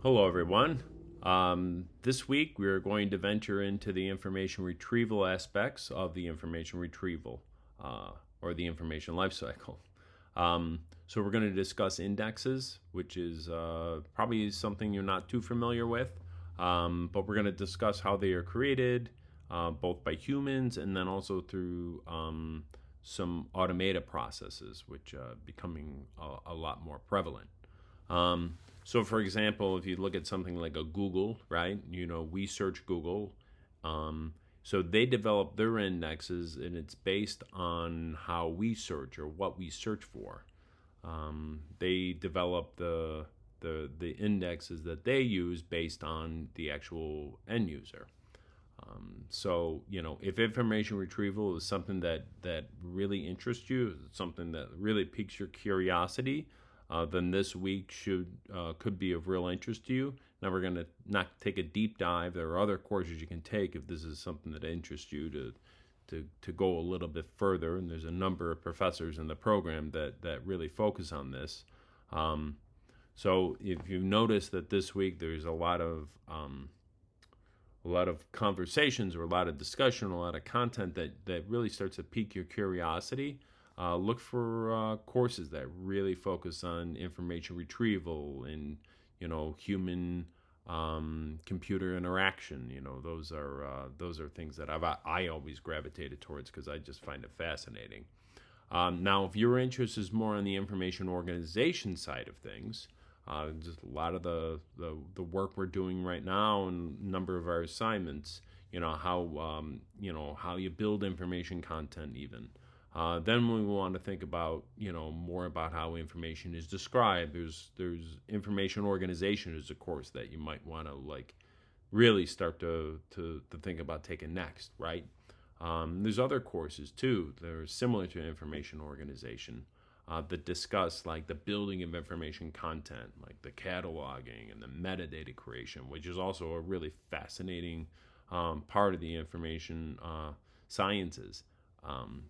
Hello, everyone. This week we're going to venture into the information retrieval aspects of the information retrieval or the information lifecycle. So we're going to discuss indexes, which is probably something you're not too familiar with, but we're going to discuss how they are created, both by humans and then also through some automated processes, which are becoming a lot more prevalent. So, for example, if you look at something like a Google, right? We search Google. So they develop their indexes, and it's based on how we search or what we search for. They develop the indexes that they use based on the actual end user. So, if information retrieval is something that really interests you, something that really piques your curiosity, then this week could be of real interest to you. Now we're going to not take a deep dive. There are other courses you can take if this is something that interests you to go a little bit further. And there's a number of professors in the program that really focus on this. So if you've noticed that this week there's a lot of conversations or a lot of discussion, a lot of content that really starts to pique your curiosity. Look for courses that really focus on information retrieval and human computer interaction. Those are things that I always gravitated towards because I just find it fascinating. Now, if your interest is more on the information organization side of things, just a lot of the work we're doing right now and a number of our assignments, how you build information content even. Then we want to think about, more about how information is described. There's information organization is a course that you might want to really start to think about taking next, right? There's other courses too that are similar to information organization that discuss the building of information content, like the cataloging and the metadata creation, which is also a really fascinating part of the information sciences.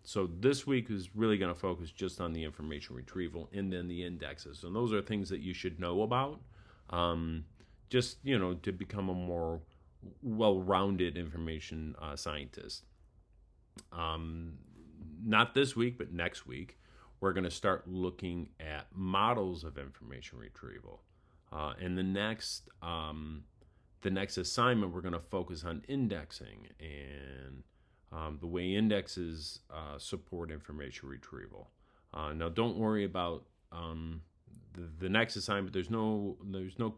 So this week is really going to focus just on the information retrieval and then the indexes. And those are things that you should know about just, to become a more well-rounded information scientist. Not this week, but next week, we're going to start looking at models of information retrieval. And the next assignment, we're going to focus on indexing and the way indexes support information retrieval. Now, don't worry about the next assignment. There's no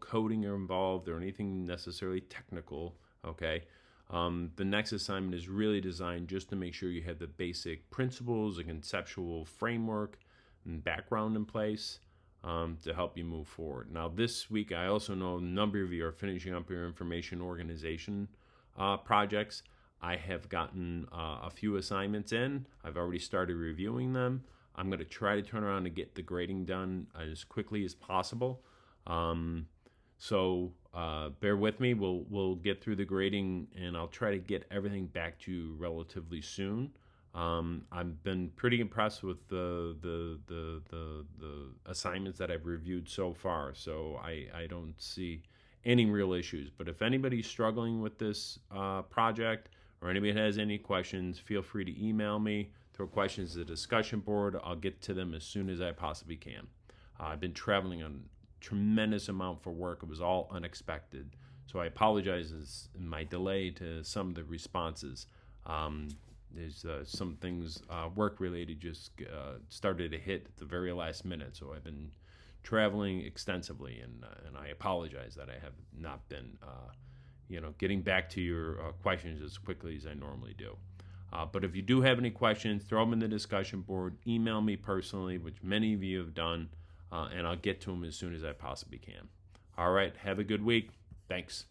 coding involved or anything necessarily technical. Okay, the next assignment is really designed just to make sure you have the basic principles, a conceptual framework, and background in place to help you move forward. Now, this week, I also know a number of you are finishing up your information organization projects. I have gotten a few assignments in. I've already started reviewing them. I'm going to try to turn around and get the grading done as quickly as possible. So bear with me. We'll get through the grading, and I'll try to get everything back to you relatively soon. I've been pretty impressed with the assignments that I've reviewed so far. So I don't see any real issues. But if anybody's struggling with this project, or anybody has any questions, feel free to email me, throw questions to the discussion board. I'll get to them as soon as I possibly can. I've been traveling a tremendous amount for work. It was all unexpected. So I apologize in my delay to some of the responses. There's some things work-related just started to hit at the very last minute. So I've been traveling extensively, and I apologize that I have not been getting back to your questions as quickly as I normally do. But if you do have any questions, throw them in the discussion board. Email me personally, which many of you have done, and I'll get to them as soon as I possibly can. All right, have a good week. Thanks.